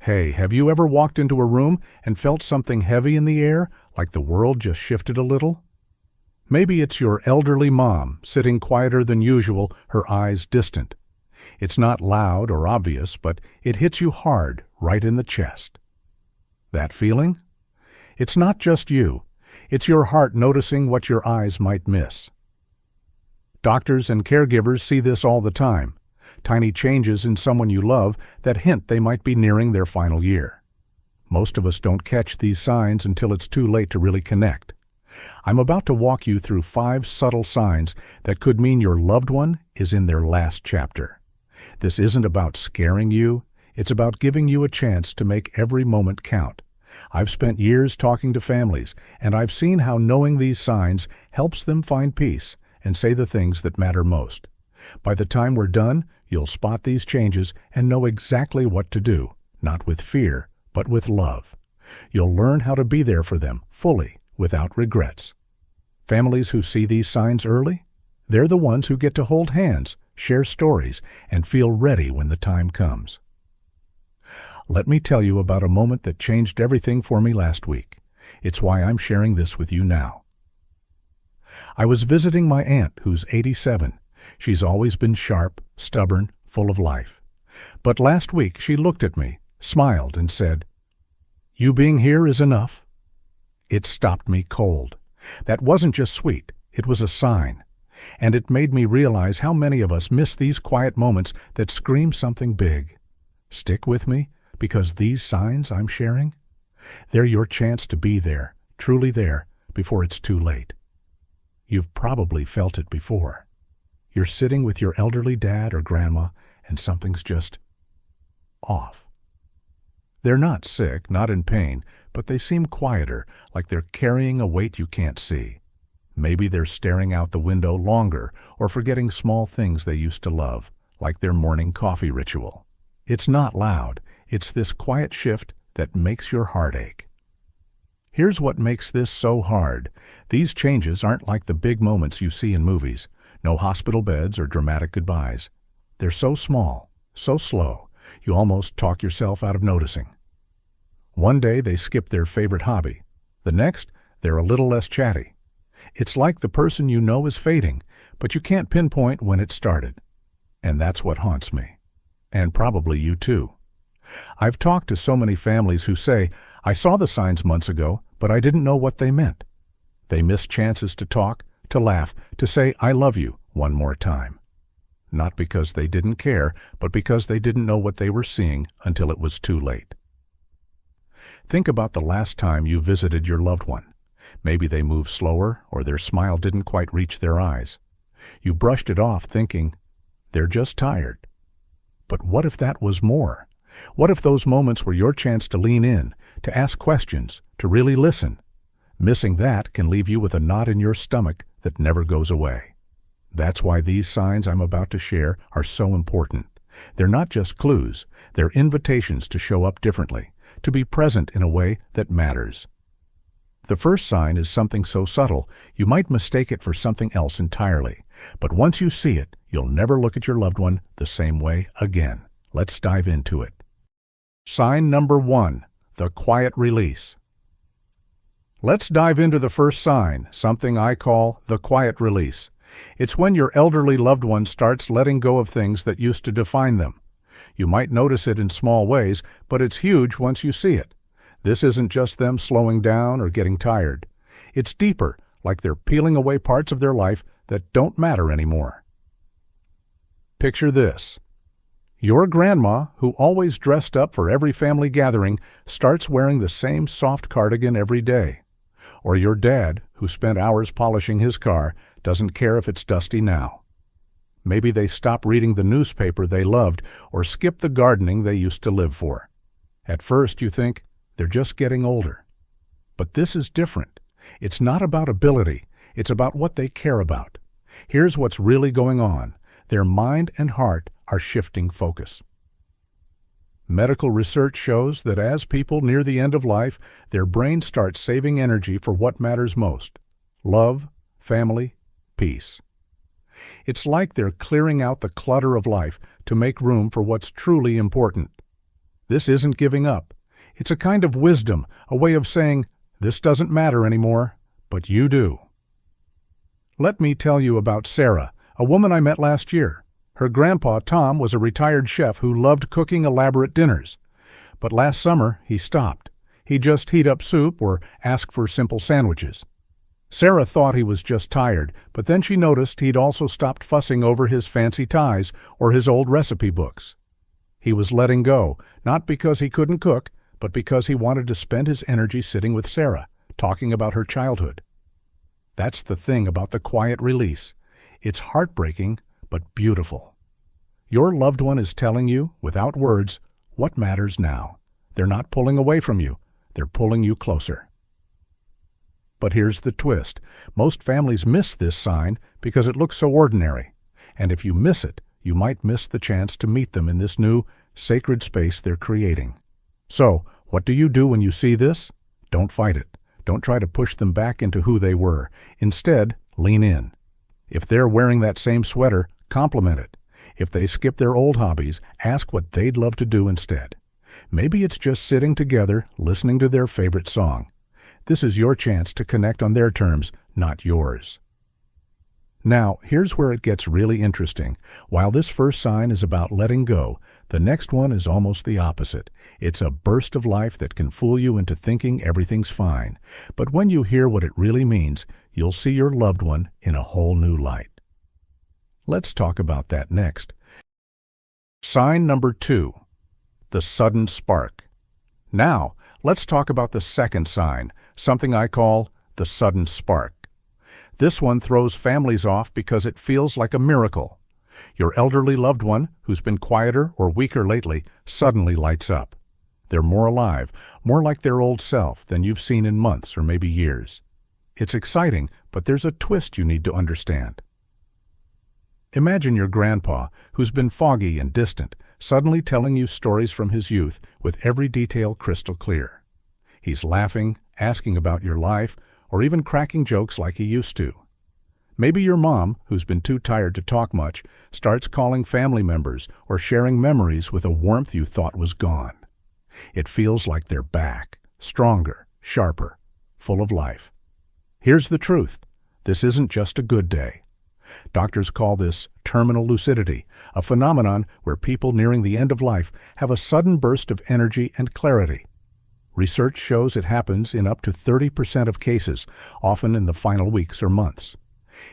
Hey, have you ever walked into a room and felt something heavy in the air, like the world just shifted a little? Maybe it's your elderly mom, sitting quieter than usual, her eyes distant. It's not loud or obvious, but it hits you hard, right in the chest. That feeling? It's not just you. It's your heart noticing what your eyes might miss. Doctors and caregivers see this all the time. Tiny changes in someone you love that hint they might be nearing their final year. Most of us don't catch these signs until it's too late to really connect. I'm about to walk you through 5 subtle signs that could mean your loved one is in their last chapter. This isn't about scaring you, it's about giving you a chance to make every moment count. I've spent years talking to families, and I've seen how knowing these signs helps them find peace and say the things that matter most. By the time we're done, you'll spot these changes and know exactly what to do, not with fear, but with love. You'll learn how to be there for them, fully, without regrets. Families who see these signs early? They're the ones who get to hold hands, share stories, and feel ready when the time comes. Let me tell you about a moment that changed everything for me last week. It's why I'm sharing this with you now. I was visiting my aunt, who's 87. She's always been sharp, stubborn, full of life. But last week she looked at me, smiled, and said, "You being here is enough." It stopped me cold. That wasn't just sweet, it was a sign. And it made me realize how many of us miss these quiet moments that scream something big. Stick with me, because these signs I'm sharing, they're your chance to be there, truly there, before it's too late. You've probably felt it before. You're sitting with your elderly dad or grandma, and something's just off. They're not sick, not in pain, but they seem quieter, like they're carrying a weight you can't see. Maybe they're staring out the window longer or forgetting small things they used to love, like their morning coffee ritual. It's not loud. It's this quiet shift that makes your heart ache. Here's what makes this so hard. These changes aren't like the big moments you see in movies. No hospital beds or dramatic goodbyes. They're so small, so slow, you almost talk yourself out of noticing. One day they skip their favorite hobby. The next, they're a little less chatty. It's like the person you know is fading, but you can't pinpoint when it started. And that's what haunts me. And probably you too. I've talked to so many families who say, "I saw the signs months ago, but I didn't know what they meant." They miss chances to talk, to laugh, to say, "I love you," one more time. Not because they didn't care, but because they didn't know what they were seeing until it was too late. Think about the last time you visited your loved one. Maybe they moved slower, or their smile didn't quite reach their eyes. You brushed it off thinking, "They're just tired." But what if that was more? What if those moments were your chance to lean in, to ask questions, to really listen? Missing that can leave you with a knot in your stomach that never goes away. That's why these signs I'm about to share are so important. They're not just clues, they're invitations to show up differently, to be present in a way that matters. The first sign is something so subtle, you might mistake it for something else entirely. But once you see it, you'll never look at your loved one the same way again. Let's dive into it. Sign number 1, the quiet release. Let's dive into the first sign, something I call the quiet release. It's when your elderly loved one starts letting go of things that used to define them. You might notice it in small ways, but it's huge once you see it. This isn't just them slowing down or getting tired. It's deeper, like they're peeling away parts of their life that don't matter anymore. Picture this. Your grandma, who always dressed up for every family gathering, starts wearing the same soft cardigan every day. Or your dad, who spent hours polishing his car, doesn't care if it's dusty now. Maybe they stop reading the newspaper they loved or skip the gardening they used to live for. At first you think, they're just getting older. But this is different. It's not about ability. It's about what they care about. Here's what's really going on. Their mind and heart are shifting focus. Medical research shows that as people near the end of life, their brains start saving energy for what matters most: love, family, peace. It's like they're clearing out the clutter of life to make room for what's truly important. This isn't giving up. It's a kind of wisdom, a way of saying, this doesn't matter anymore, but you do. Let me tell you about Sarah, a woman I met last year. Her grandpa, Tom, was a retired chef who loved cooking elaborate dinners. But last summer, he stopped. He'd just heat up soup or ask for simple sandwiches. Sarah thought he was just tired, but then she noticed he'd also stopped fussing over his fancy ties or his old recipe books. He was letting go, not because he couldn't cook, but because he wanted to spend his energy sitting with Sarah, talking about her childhood. That's the thing about the quiet release. It's heartbreaking, but beautiful. Your loved one is telling you, without words, what matters now. They're not pulling away from you. They're pulling you closer. But here's the twist. Most families miss this sign because it looks so ordinary. And if you miss it, you might miss the chance to meet them in this new, sacred space they're creating. So, what do you do when you see this? Don't fight it. Don't try to push them back into who they were. Instead, lean in. If they're wearing that same sweater, compliment it. If they skip their old hobbies, ask what they'd love to do instead. Maybe it's just sitting together, listening to their favorite song. This is your chance to connect on their terms, not yours. Now, here's where it gets really interesting. While this first sign is about letting go, the next one is almost the opposite. It's a burst of life that can fool you into thinking everything's fine. But when you hear what it really means, you'll see your loved one in a whole new light. Let's talk about that next. Sign number 2. The sudden spark. Now, let's talk about the second sign, something I call the sudden spark. This one throws families off because it feels like a miracle. Your elderly loved one, who's been quieter or weaker lately, suddenly lights up. They're more alive, more like their old self than you've seen in months or maybe years. It's exciting, but there's a twist you need to understand. Imagine your grandpa, who's been foggy and distant, suddenly telling you stories from his youth with every detail crystal clear. He's laughing, asking about your life, or even cracking jokes like he used to. Maybe your mom, who's been too tired to talk much, starts calling family members or sharing memories with a warmth you thought was gone. It feels like they're back, stronger, sharper, full of life. Here's the truth. This isn't just a good day. Doctors call this terminal lucidity, a phenomenon where people nearing the end of life have a sudden burst of energy and clarity. Research shows it happens in up to 30% of cases, often in the final weeks or months.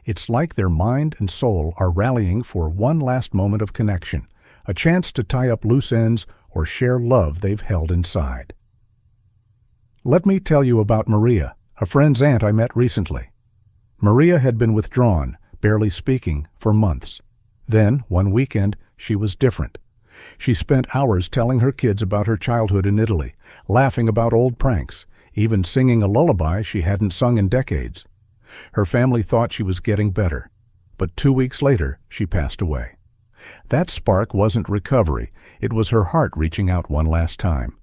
It's like their mind and soul are rallying for one last moment of connection, a chance to tie up loose ends or share love they've held inside. Let me tell you about Maria, a friend's aunt I met recently. Maria had been withdrawn, barely speaking, for months. Then, one weekend, she was different. She spent hours telling her kids about her childhood in Italy, laughing about old pranks, even singing a lullaby she hadn't sung in decades. Her family thought she was getting better, but 2 weeks later, she passed away. That spark wasn't recovery, it was her heart reaching out one last time.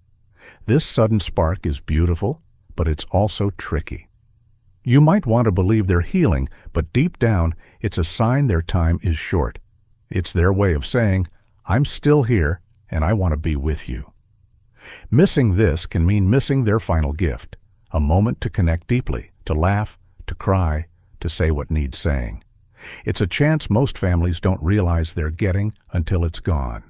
This sudden spark is beautiful, but it's also tricky. You might want to believe they're healing, but deep down, it's a sign their time is short. It's their way of saying, I'm still here, and I want to be with you. Missing this can mean missing their final gift, a moment to connect deeply, to laugh, to cry, to say what needs saying. It's a chance most families don't realize they're getting until it's gone.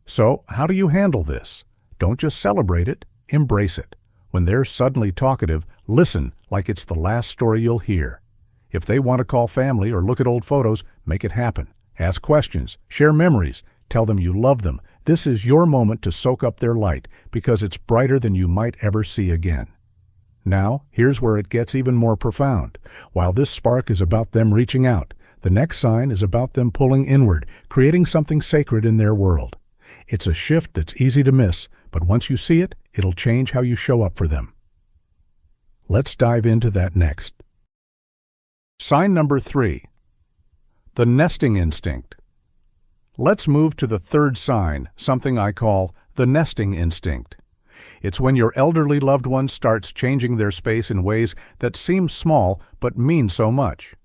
So, how do you handle this? Don't just celebrate it, embrace it. When they're suddenly talkative, listen like it's the last story you'll hear. If they want to call family or look at old photos, make it happen. Ask questions, share memories, tell them you love them. This is your moment to soak up their light because it's brighter than you might ever see again. Now, here's where it gets even more profound. While this spark is about them reaching out, the next sign is about them pulling inward, creating something sacred in their world. It's a shift that's easy to miss, but once you see it, it'll change how you show up for them. Let's dive into that next. Sign number 3. The nesting instinct. Let's move to the third sign, something I call the nesting instinct. It's when your elderly loved one starts changing their space in ways that seem small but mean so much.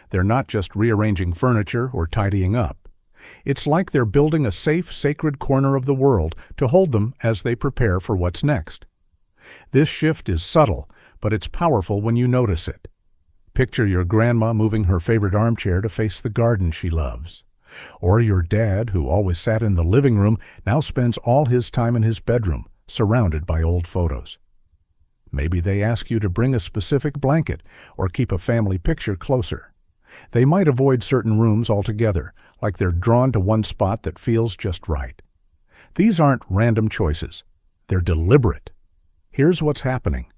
They're not just rearranging furniture or tidying up. It's like they're building a safe, sacred corner of the world to hold them as they prepare for what's next. This shift is subtle, but it's powerful when you notice it. Picture your grandma moving her favorite armchair to face the garden she loves. Or your dad, who always sat in the living room, now spends all his time in his bedroom, surrounded by old photos. Maybe they ask you to bring a specific blanket or keep a family picture closer. They might avoid certain rooms altogether, like they're drawn to one spot that feels just right. These aren't random choices. They're deliberate. Here's what's happening.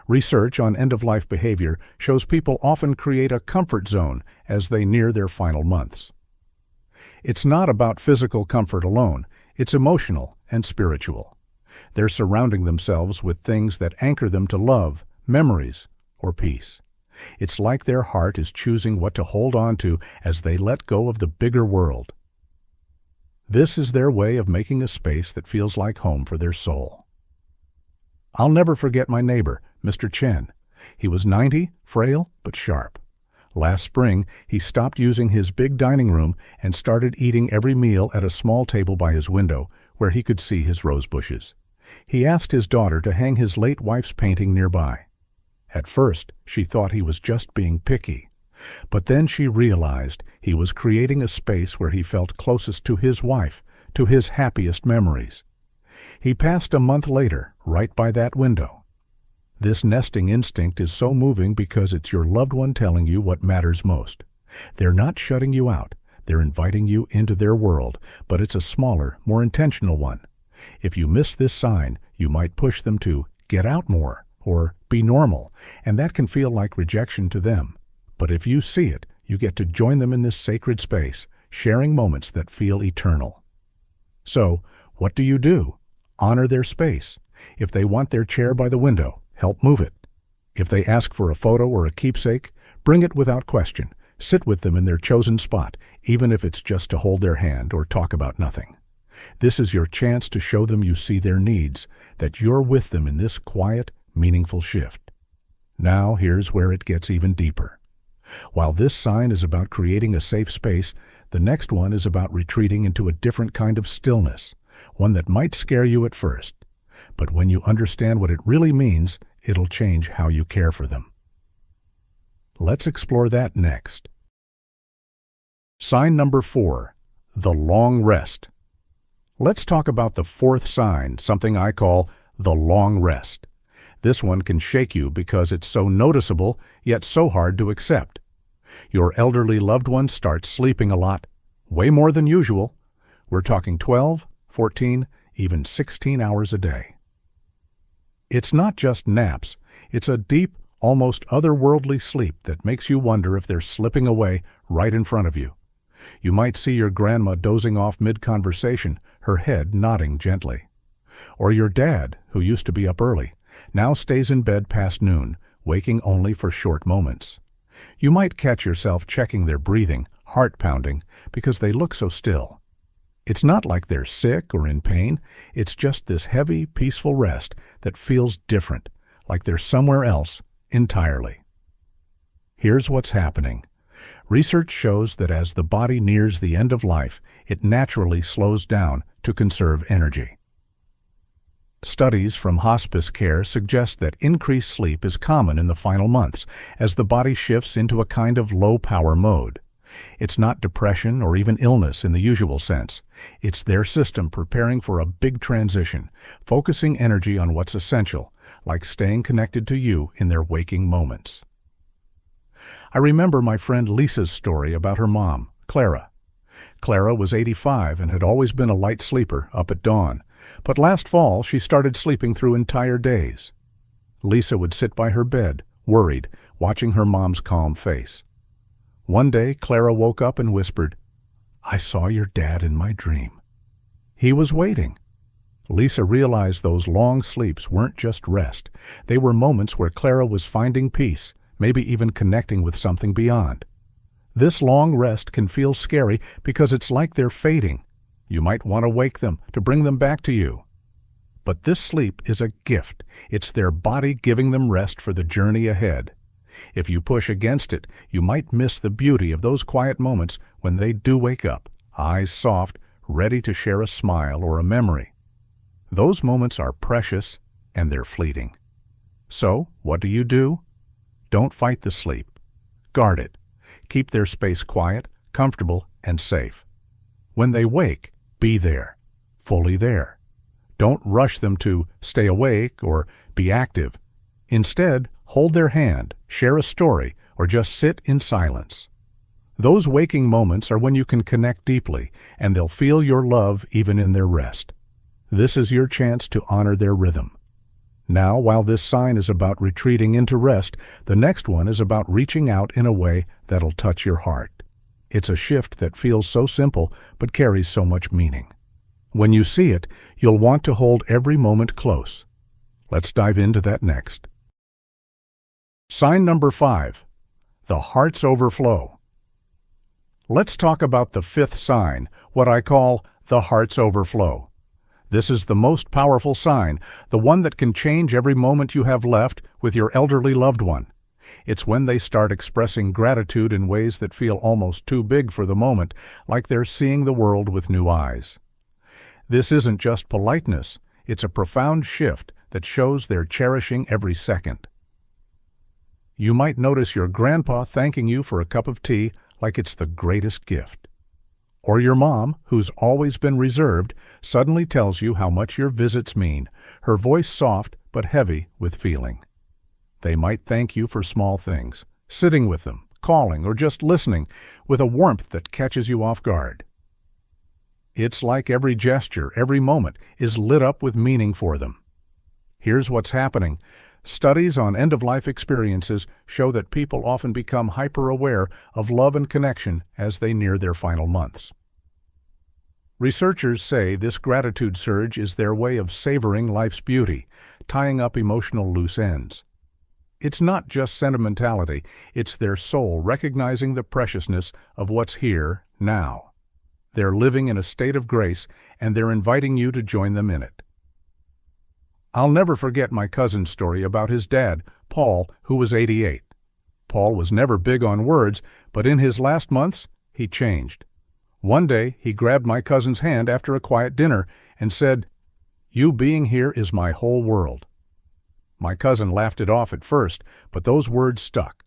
Research on end-of-life behavior shows people often create a comfort zone as they near their final months. It's not about physical comfort alone. It's emotional and spiritual. They're surrounding themselves with things that anchor them to love, memories, or peace. It's like their heart is choosing what to hold on to as they let go of the bigger world. This is their way of making a space that feels like home for their soul. I'll never forget my neighbor, Mr. Chen. He was 90, frail but sharp. Last spring, he stopped using his big dining room and started eating every meal at a small table by his window where he could see his rose bushes. He asked his daughter to hang his late wife's painting nearby. At first, she thought he was just being picky. But then she realized he was creating a space where he felt closest to his wife, to his happiest memories. He passed a month later, right by that window. This nesting instinct is so moving because it's your loved one telling you what matters most. They're not shutting you out. They're inviting you into their world, but it's a smaller, more intentional one. If you miss this sign, you might push them to get out more or be normal, and that can feel like rejection to them. But if you see it, you get to join them in this sacred space, sharing moments that feel eternal. So, what do? Honor their space. If they want their chair by the window, help move it. If they ask for a photo or a keepsake, bring it without question. Sit with them in their chosen spot, even if it's just to hold their hand or talk about nothing. This is your chance to show them you see their needs, that you're with them in this quiet, meaningful shift. Now, here's where it gets even deeper. While this sign is about creating a safe space, the next one is about retreating into a different kind of stillness, one that might scare you at first. But when you understand what it really means, it'll change how you care for them. Let's explore that next. Sign number 4, the long rest. Let's talk about the fourth sign, something I call the long rest. This one can shake you because it's so noticeable, yet so hard to accept. Your elderly loved one starts sleeping a lot, way more than usual. We're talking 12, 14, even 16 hours a day. It's not just naps. It's a deep, almost otherworldly sleep that makes you wonder if they're slipping away right in front of you. You might see your grandma dozing off mid-conversation, her head nodding gently. Or your dad, who used to be up early, now stays in bed past noon, waking only for short moments. You might catch yourself checking their breathing, heart pounding, because they look so still. It's not like they're sick or in pain. It's just this heavy, peaceful rest that feels different, like they're somewhere else entirely. Here's what's happening. Research shows that as the body nears the end of life, it naturally slows down to conserve energy. Studies from hospice care suggest that increased sleep is common in the final months as the body shifts into a kind of low-power mode. It's not depression or even illness in the usual sense. It's their system preparing for a big transition, focusing energy on what's essential, like staying connected to you in their waking moments. I remember my friend Lisa's story about her mom, Clara. Clara was 85 and had always been a light sleeper up at dawn, but last fall she started sleeping through entire days. Lisa would sit by her bed, worried, watching her mom's calm face. One day, Clara woke up and whispered, "I saw your dad in my dream." He was waiting. Lisa realized those long sleeps weren't just rest. They were moments where Clara was finding peace, maybe even connecting with something beyond. This long rest can feel scary because it's like they're fading. You might want to wake them to bring them back to you. But this sleep is a gift. It's their body giving them rest for the journey ahead. If you push against it, you might miss the beauty of those quiet moments when they do wake up, eyes soft, ready to share a smile or a memory. Those moments are precious and they're fleeting. So, what do? Don't fight the sleep. Guard it. Keep their space quiet, comfortable, and safe. When they wake, be there, fully there. Don't rush them to stay awake or be active. Instead, hold their hand, share a story, or just sit in silence. Those waking moments are when you can connect deeply, and they'll feel your love even in their rest. This is your chance to honor their rhythm. Now, while this sign is about retreating into rest, the next one is about reaching out in a way that'll touch your heart. It's a shift that feels so simple but carries so much meaning. When you see it, you'll want to hold every moment close. Let's dive into that next. Sign number 5. The heart's overflow. Let's talk about the 5th sign, what I call the heart's overflow. This is the most powerful sign, the one that can change every moment you have left with your elderly loved one. It's when they start expressing gratitude in ways that feel almost too big for the moment, like they're seeing the world with new eyes. This isn't just politeness, it's a profound shift that shows they're cherishing every second. You might notice your grandpa thanking you for a cup of tea like it's the greatest gift. Or your mom, who's always been reserved, suddenly tells you how much your visits mean, her voice soft but heavy with feeling. They might thank you for small things, sitting with them, calling, or just listening, with a warmth that catches you off guard. It's like every gesture, every moment, is lit up with meaning for them. Here's what's happening. Studies on end-of-life experiences show that people often become hyper-aware of love and connection as they near their final months. Researchers say this gratitude surge is their way of savoring life's beauty, tying up emotional loose ends. It's not just sentimentality, it's their soul recognizing the preciousness of what's here, now. They're living in a state of grace, and they're inviting you to join them in it. I'll never forget my cousin's story about his dad, Paul, who was 88. Paul was never big on words, but in his last months, he changed. One day, he grabbed my cousin's hand after a quiet dinner and said, "You being here is my whole world." My cousin laughed it off at first, but those words stuck.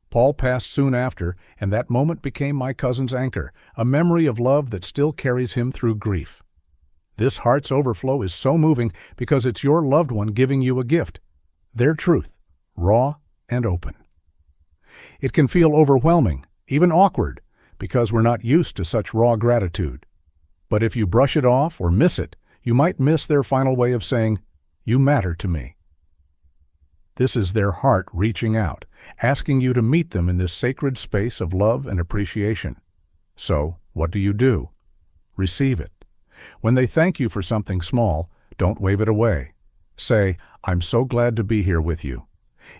Paul passed soon after, and that moment became my cousin's anchor, a memory of love that still carries him through grief. This heart's overflow is so moving because it's your loved one giving you a gift, their truth, raw and open. It can feel overwhelming, even awkward, because we're not used to such raw gratitude. But if you brush it off or miss it, you might miss their final way of saying, "You matter to me." This is their heart reaching out, asking you to meet them in this sacred space of love and appreciation. So, what do? Receive it. When they thank you for something small, don't wave it away. Say, "I'm so glad to be here with you."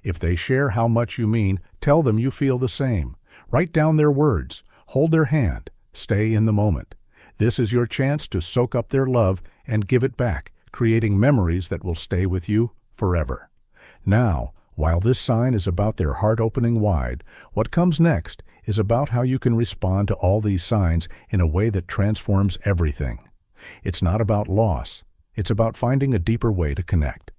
If they share how much you mean, tell them you feel the same. Write down their words, hold their hand, stay in the moment. This is your chance to soak up their love and give it back, creating memories that will stay with you forever. Now, while this sign is about their heart opening wide, what comes next is about how you can respond to all these signs in a way that transforms everything. It's not about loss. It's about finding a deeper way to connect.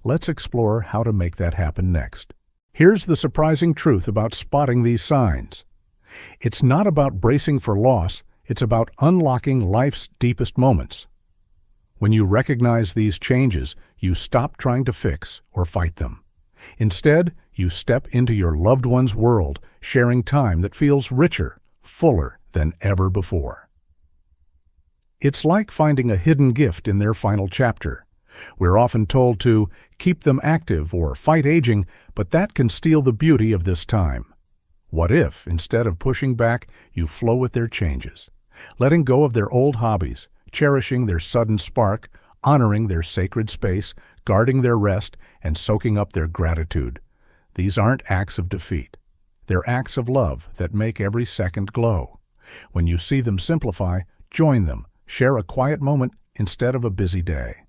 Let's explore how to make that happen next. Here's the surprising truth about spotting these signs. It's not about bracing for loss. It's about unlocking life's deepest moments. When you recognize these changes, you stop trying to fix or fight them. Instead, you step into your loved one's world, sharing time that feels richer, fuller than ever before. It's like finding a hidden gift in their final chapter. We're often told to keep them active or fight aging, but that can steal the beauty of this time. What if, instead of pushing back, you flow with their changes, letting go of their old hobbies, cherishing their sudden spark, honoring their sacred space, guarding their rest, and soaking up their gratitude? These aren't acts of defeat. They're acts of love that make every second glow. When you see them simplify, join them. Share a quiet moment instead of a busy day.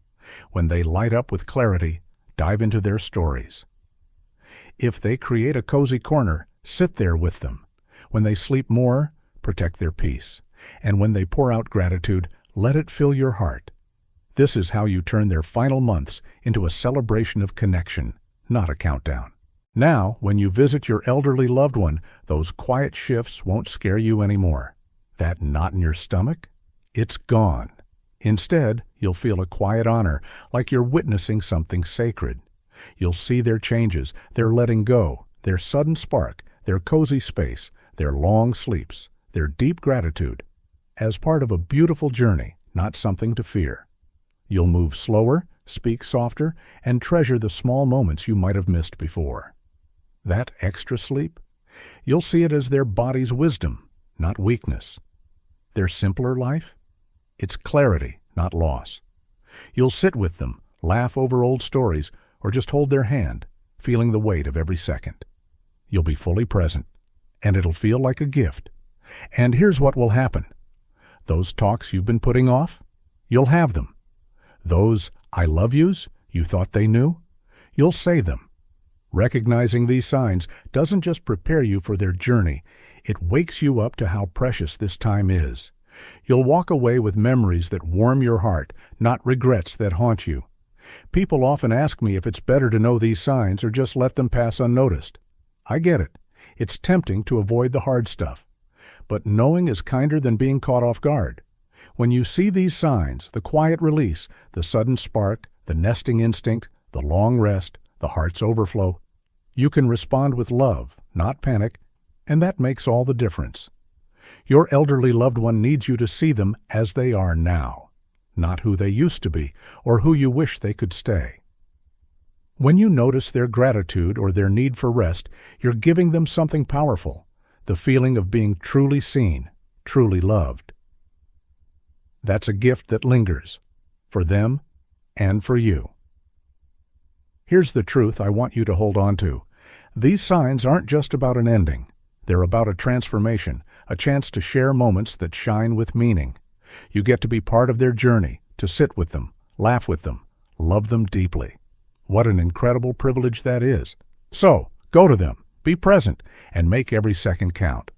When they light up with clarity, dive into their stories. If they create a cozy corner, sit there with them. When they sleep more, protect their peace. And when they pour out gratitude, let it fill your heart. This is how you turn their final months into a celebration of connection, not a countdown. Now, when you visit your elderly loved one, those quiet shifts won't scare you anymore. That knot in your stomach? It's gone. Instead, you'll feel a quiet honor, like you're witnessing something sacred. You'll see their changes, their letting go, their sudden spark, their cozy space, their long sleeps, their deep gratitude, as part of a beautiful journey, not something to fear. You'll move slower, speak softer, and treasure the small moments you might have missed before. That extra sleep? You'll see it as their body's wisdom, not weakness. Their simpler life? It's clarity, not loss. You'll sit with them, laugh over old stories, or just hold their hand, feeling the weight of every second. You'll be fully present, and it'll feel like a gift. And here's what will happen. Those talks you've been putting off, you'll have them. Those I love yous you thought they knew, you'll say them. Recognizing these signs doesn't just prepare you for their journey, it wakes you up to how precious this time is. You'll walk away with memories that warm your heart, not regrets that haunt you. People often ask me if it's better to know these signs or just let them pass unnoticed. I get it. It's tempting to avoid the hard stuff. But knowing is kinder than being caught off guard. When you see these signs, the quiet release, the sudden spark, the nesting instinct, the long rest, the heart's overflow, you can respond with love, not panic, and that makes all the difference. Your elderly loved one needs you to see them as they are now, not who they used to be or who you wish they could stay. When you notice their gratitude or their need for rest, you're giving them something powerful, the feeling of being truly seen, truly loved. That's a gift that lingers, for them and for you. Here's the truth I want you to hold on to. These signs aren't just about an ending. They're about a transformation, a chance to share moments that shine with meaning. You get to be part of their journey, to sit with them, laugh with them, love them deeply. What an incredible privilege that is. So, go to them, be present, and make every second count.